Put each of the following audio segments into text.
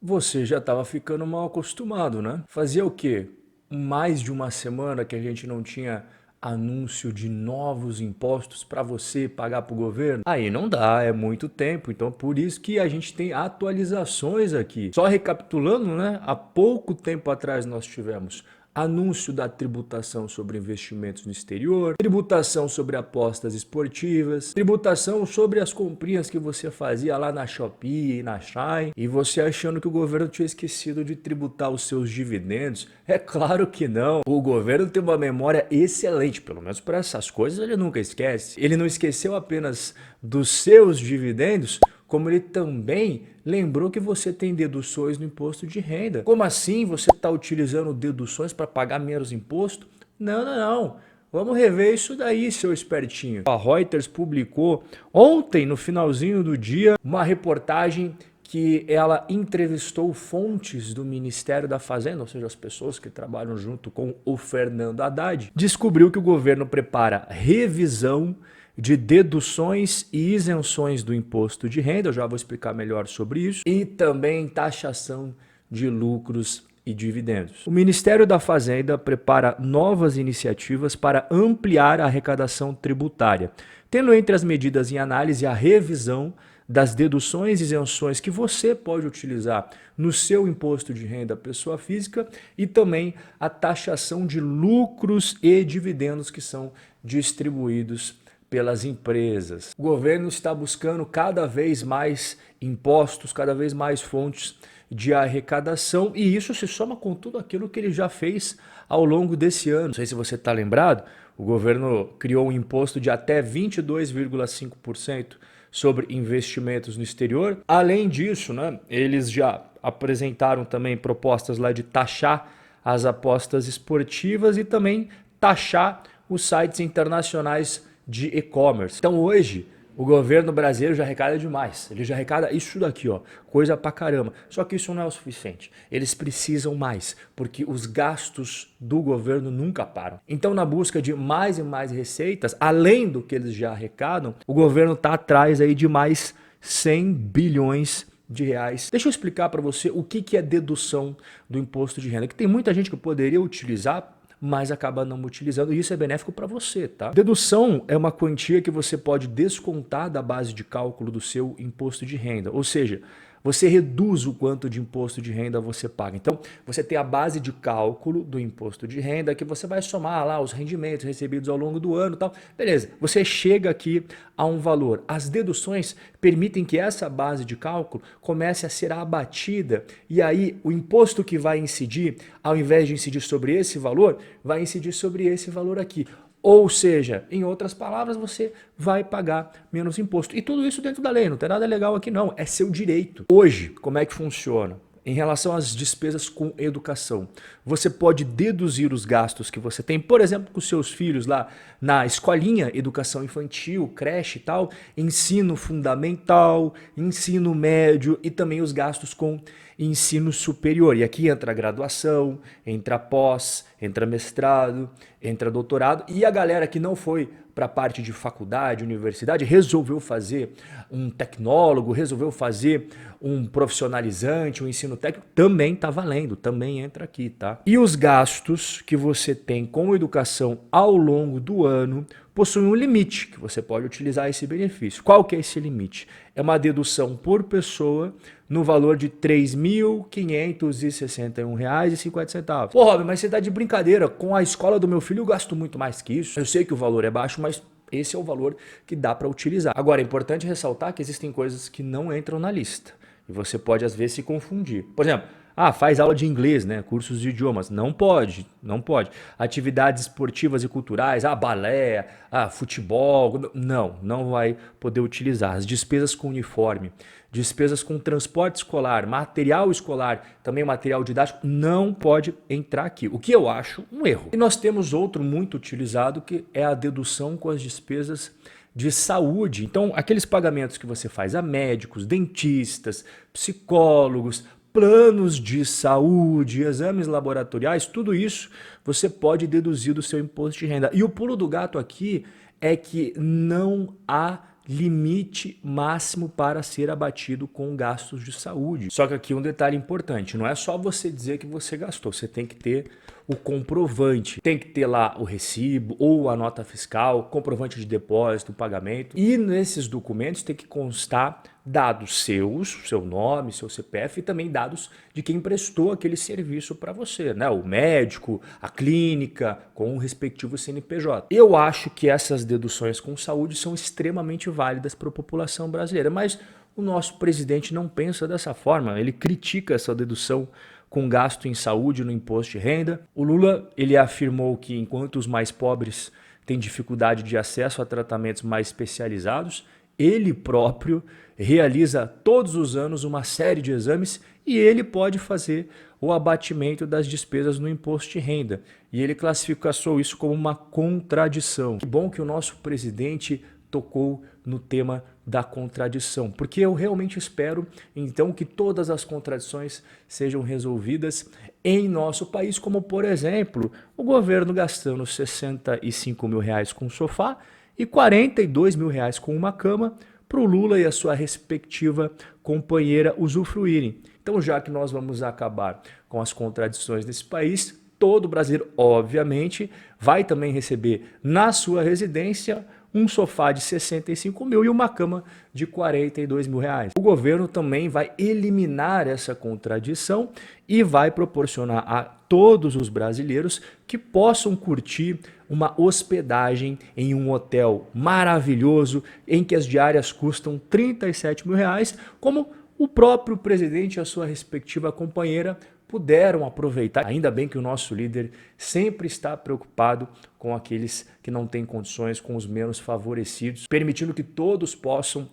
Você já estava ficando mal acostumado, né? Fazia o quê? Mais de uma semana que a gente não tinha anúncio de novos impostos para você pagar para o governo? Aí não dá, é muito tempo. Então por isso que a gente tem atualizações aqui. Só recapitulando, né? Há pouco tempo atrás nós tivemos anúncio da tributação sobre investimentos no exterior, tributação sobre apostas esportivas, tributação sobre as comprinhas que você fazia lá na Shopee e na Shine, e você achando que o governo tinha esquecido de tributar os seus dividendos. É claro que não. O governo tem uma memória excelente, pelo menos para essas coisas ele nunca esquece. Ele não esqueceu apenas dos seus dividendos, como ele também lembrou que você tem deduções no imposto de renda. Como assim você está utilizando deduções para pagar menos imposto? Não, não, não. Vamos rever isso daí, seu espertinho. A Reuters publicou ontem, no finalzinho do dia, uma reportagem que ela entrevistou fontes do Ministério da Fazenda, ou seja, as pessoas que trabalham junto com o Fernando Haddad. Descobriu que o governo prepara revisão de deduções e isenções do imposto de renda, eu já vou explicar melhor sobre isso, e também taxação de lucros e dividendos. O Ministério da Fazenda prepara novas iniciativas para ampliar a arrecadação tributária, tendo entre as medidas em análise a revisão das deduções e isenções que você pode utilizar no seu imposto de renda pessoa física e também a taxação de lucros e dividendos que são distribuídos pelas empresas. O governo está buscando cada vez mais impostos, cada vez mais fontes de arrecadação, e isso se soma com tudo aquilo que ele já fez ao longo desse ano. Não sei se você está lembrado, o governo criou um imposto de até 22,5% sobre investimentos no exterior. Além disso, né, eles já apresentaram também propostas lá de taxar as apostas esportivas e também taxar os sites internacionais de e-commerce. Então hoje o governo brasileiro já arrecada demais. Ele já arrecada isso daqui, ó, coisa pra caramba. Só que isso não é o suficiente. Eles precisam mais, porque os gastos do governo nunca param. Então, na busca de mais e mais receitas, além do que eles já arrecadam, o governo está atrás aí de mais 100 bilhões de reais. Deixa eu explicar para você o que é dedução do imposto de renda, que tem muita gente que poderia utilizar, mas acaba não utilizando, e isso é benéfico para você, tá? Dedução é uma quantia que você pode descontar da base de cálculo do seu imposto de renda, ou seja, você reduz o quanto de imposto de renda você paga. Então, você tem a base de cálculo do imposto de renda que você vai somar lá os rendimentos recebidos ao longo do ano e tal. Beleza, você chega aqui a um valor. As deduções permitem que essa base de cálculo comece a ser abatida e aí o imposto que vai incidir, ao invés de incidir sobre esse valor, vai incidir sobre esse valor aqui. Ou seja, em outras palavras, você vai pagar menos imposto. E tudo isso dentro da lei, não tem nada legal aqui não, é seu direito. Hoje, como é que funciona? Em relação às despesas com educação, você pode deduzir os gastos que você tem, por exemplo, com seus filhos lá na escolinha, educação infantil, creche e tal, ensino fundamental, ensino médio e também os gastos com ensino superior. E aqui entra a graduação, entra pós, entra mestrado, entra doutorado, e a galera que não foi para a parte de faculdade, universidade, resolveu fazer um tecnólogo, resolveu fazer um profissionalizante, um ensino técnico, também está valendo, também entra aqui, tá? E os gastos que você tem com educação ao longo do ano possuem um limite que você pode utilizar esse benefício. Qual que é esse limite? É uma dedução por pessoa no valor de R$ 3.561,50. Pô, Robin, mas você tá de brincadeira. Com a escola do meu filho eu gasto muito mais que isso. Eu sei que o valor é baixo, mas esse é o valor que dá para utilizar. Agora, é importante ressaltar que existem coisas que não entram na lista. E você pode, às vezes, se confundir. Por exemplo, faz aula de inglês, né? Cursos de idiomas. Não pode, não pode. Atividades esportivas e culturais, balé, futebol. Não, não vai poder utilizar. As despesas com uniforme, despesas com transporte escolar, material escolar, também material didático, não pode entrar aqui. O que eu acho um erro. E nós temos outro muito utilizado que é a dedução com as despesas de saúde. Então, aqueles pagamentos que você faz a médicos, dentistas, psicólogos, planos de saúde, exames laboratoriais, tudo isso você pode deduzir do seu imposto de renda. E o pulo do gato aqui é que não há limite máximo para ser abatido com gastos de saúde. Só que aqui um detalhe importante, não é só você dizer que você gastou, você tem que ter o comprovante, tem que ter lá o recibo ou a nota fiscal, comprovante de depósito, pagamento, e nesses documentos tem que constar dados seus, seu nome, seu CPF e também dados de quem prestou aquele serviço para você, né? O médico, a clínica, com o respectivo CNPJ. Eu acho que essas deduções com saúde são extremamente válidas para a população brasileira, mas o nosso presidente não pensa dessa forma, ele critica essa dedução com gasto em saúde no imposto de renda. O Lula, ele afirmou que enquanto os mais pobres têm dificuldade de acesso a tratamentos mais especializados, ele próprio realiza todos os anos uma série de exames e ele pode fazer o abatimento das despesas no imposto de renda. E ele classificou isso como uma contradição. Que bom que o nosso presidente tocou no tema da contradição, porque eu realmente espero então que todas as contradições sejam resolvidas em nosso país, como por exemplo, o governo gastando 65 mil reais com um sofá e 42 mil reais com uma cama para o Lula e a sua respectiva companheira usufruírem. Então, já que nós vamos acabar com as contradições nesse país, todo brasileiro, obviamente, vai também receber na sua residência um sofá de 65 mil e uma cama de 42 mil reais. O governo também vai eliminar essa contradição e vai proporcionar a todos os brasileiros que possam curtir uma hospedagem em um hotel maravilhoso em que as diárias custam 37 mil reais, como o próprio presidente e a sua respectiva companheira puderam aproveitar. Ainda bem que o nosso líder sempre está preocupado com aqueles que não têm condições, com os menos favorecidos, permitindo que todos possam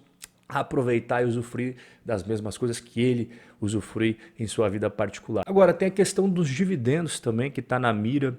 aproveitar e usufruir das mesmas coisas que ele usufrui em sua vida particular. Agora, tem a questão dos dividendos também, que está na mira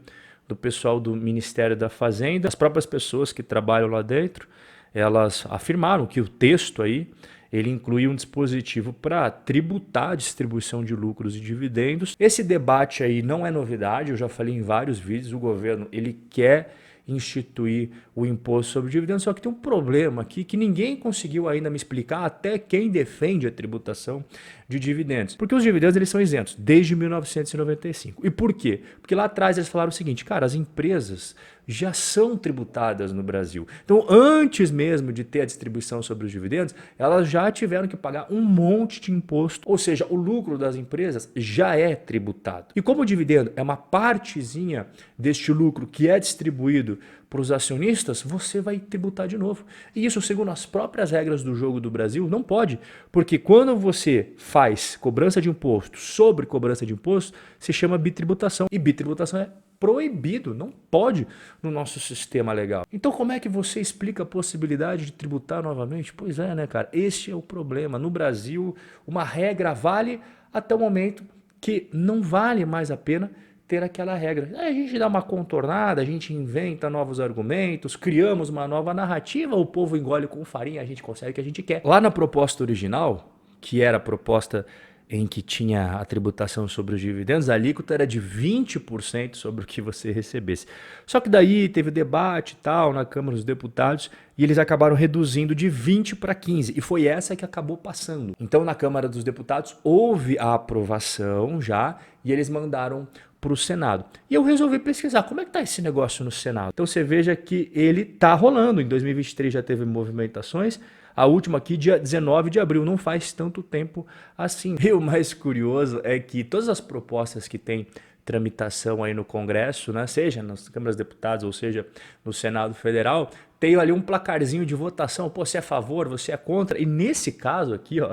do pessoal do Ministério da Fazenda. As próprias pessoas que trabalham lá dentro, elas afirmaram que o texto aí, ele inclui um dispositivo para tributar a distribuição de lucros e dividendos. Esse debate aí não é novidade, eu já falei em vários vídeos, o governo ele quer instituir o imposto sobre dividendos, só que tem um problema aqui que ninguém conseguiu ainda me explicar, até quem defende a tributação de dividendos. Porque os dividendos eles são isentos desde 1995. E por quê? Porque lá atrás eles falaram o seguinte, cara, as empresas já são tributadas no Brasil. Então, antes mesmo de ter a distribuição sobre os dividendos, elas já tiveram que pagar um monte de imposto. Ou seja, o lucro das empresas já é tributado. E como o dividendo é uma partezinha deste lucro que é distribuído para os acionistas, você vai tributar de novo. E isso, segundo as próprias regras do jogo do Brasil, não pode. Porque quando você faz cobrança de imposto sobre cobrança de imposto, se chama bitributação. E bitributação é proibido, não pode no nosso sistema legal. Então como é que você explica a possibilidade de tributar novamente? Pois é, né, cara? Este é o problema. No Brasil, uma regra vale até o momento que não vale mais a pena ter aquela regra. Aí a gente dá uma contornada, a gente inventa novos argumentos, criamos uma nova narrativa, o povo engole com farinha, a gente consegue o que a gente quer. Lá na proposta original, que era a proposta em que tinha a tributação sobre os dividendos, a alíquota era de 20% sobre o que você recebesse. Só que daí teve debate e tal na Câmara dos Deputados e eles acabaram reduzindo de 20 para 15 e foi essa que acabou passando. Então na Câmara dos Deputados houve a aprovação já e eles mandaram para o Senado. E eu resolvi pesquisar como é que está esse negócio no Senado. Então você veja que ele está rolando. Em 2023 já teve movimentações. A última aqui, dia 19 de abril, não faz tanto tempo assim. E o mais curioso é que todas as propostas que tem tramitação aí no Congresso, né, seja nas câmaras de deputados ou seja no Senado Federal, tem ali um placarzinho de votação, pô, você é a favor, você é contra, e nesse caso aqui, ó,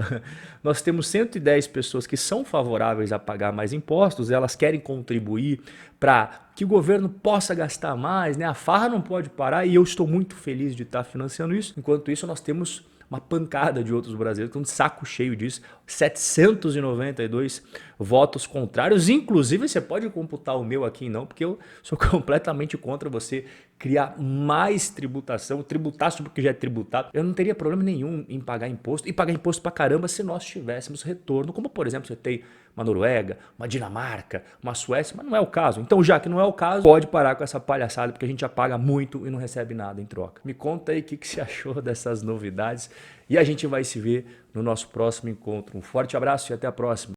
nós temos 110 pessoas que são favoráveis a pagar mais impostos, elas querem contribuir para que o governo possa gastar mais, né? A farra não pode parar e eu estou muito feliz de estar financiando isso. Enquanto isso, nós temos uma pancada de outros brasileiros que estão de saco cheio disso. 792 votos contrários. Inclusive, você pode computar o meu aqui não, porque eu sou completamente contra você criar mais tributação, tributar sobre o que já é tributado. Eu não teria problema nenhum em pagar imposto, e pagar imposto pra caramba se nós tivéssemos retorno, como por exemplo, você tem uma Noruega, uma Dinamarca, uma Suécia, mas não é o caso. Então, já que não é o caso, pode parar com essa palhaçada, porque a gente já paga muito e não recebe nada em troca. Me conta aí o que você achou dessas novidades e a gente vai se ver no nosso próximo encontro. Um forte abraço e até a próxima.